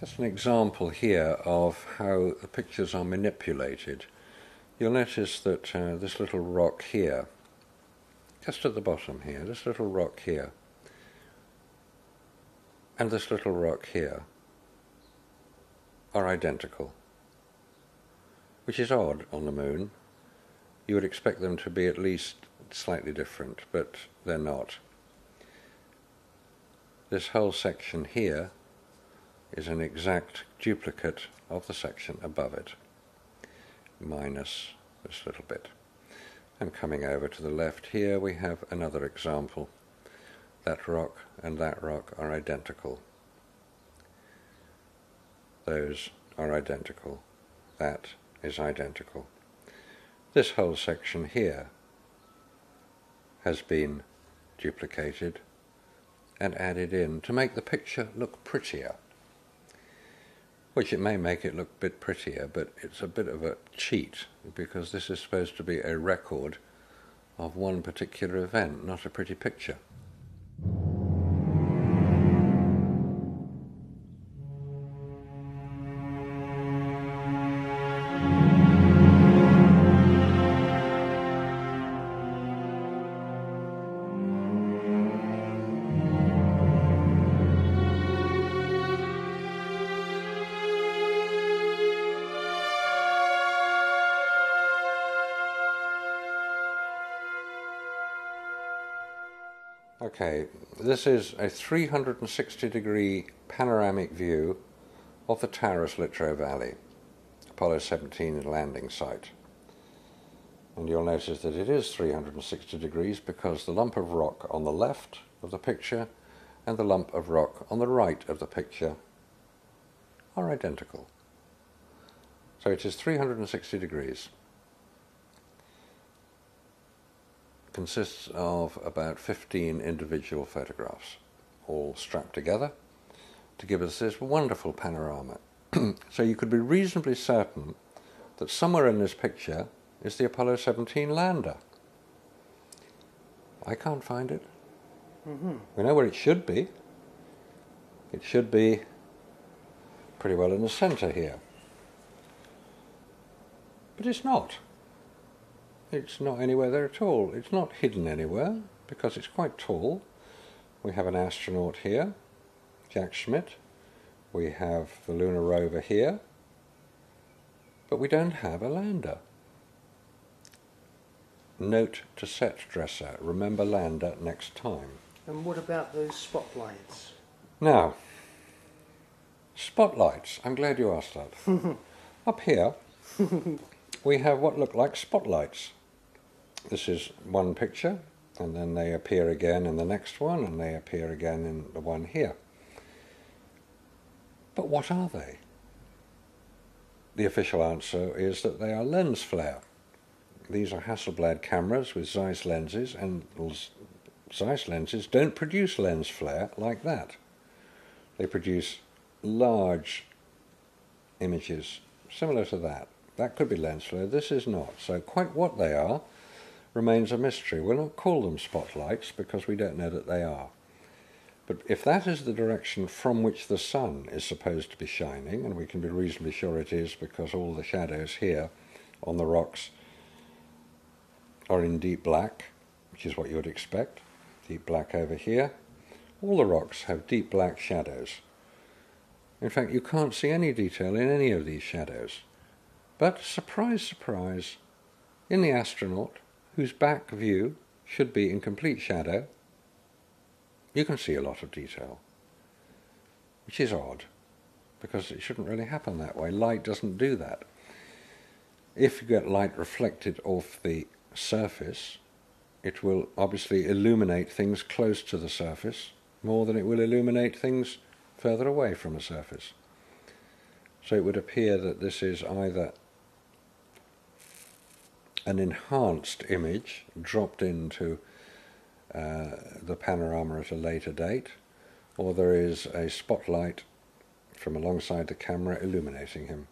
Just an example here of how the pictures are manipulated. You'll notice that this little rock here, just at the bottom here, this little rock here, and this little rock here are identical, which is odd on the moon. You would expect them to be at least slightly different, but they're not. This whole section here is an exact duplicate of the section above it, minus this little bit. And coming over to the left here, we have another example. That rock and that rock are identical. Those are identical. That is identical. This whole section here has been duplicated and added in to make the picture look prettier. Which it may make it look a bit prettier, but it's a bit of a cheat, because this is supposed to be a record of one particular event, not a pretty picture. Okay, this is a 360-degree panoramic view of the Taurus-Littrow Valley, Apollo 17 landing site. And you'll notice that it is 360 degrees because the lump of rock on the left of the picture and the lump of rock on the right of the picture are identical. So it is 360 degrees. Consists of about 15 individual photographs, all strapped together to give us this wonderful panorama. So you could be reasonably certain that somewhere in this picture is the Apollo 17 lander. I can't find it. We know where it should be. It should be pretty well in the center here. But it's not. It's not anywhere there at all. It's not hidden anywhere because it's quite tall. We have an astronaut here, Jack Schmitt. We have the lunar rover here, but we don't have a lander. Note to set dresser, remember lander next time. And what about those spotlights? Now, spotlights. I'm glad you asked that. Up here, we have what look like spotlights. This is one picture, and then they appear again in the next one, and they appear again in the one here. But what are they? The official answer is that they are lens flare. These are Hasselblad cameras with Zeiss lenses, and Zeiss lenses don't produce lens flare like that. They produce large images similar to that. That could be lens flare, this is not. So quite what they are remains a mystery. We'll not call them spotlights because we don't know that they are. But if that is the direction from which the sun is supposed to be shining, and we can be reasonably sure it is because all the shadows here on the rocks are in deep black, which is what you would expect. Deep black over here. All the rocks have deep black shadows. In fact, you can't see any detail in any of these shadows. But, surprise, surprise, in the astronaut, whose back view should be in complete shadow, you can see a lot of detail, which is odd, because it shouldn't really happen that way. Light doesn't do that. If you get light reflected off the surface, it will obviously illuminate things close to the surface more than it will illuminate things further away from the surface. So it would appear that this is either an enhanced image dropped into the panorama at a later date, or there is a spotlight from alongside the camera illuminating him.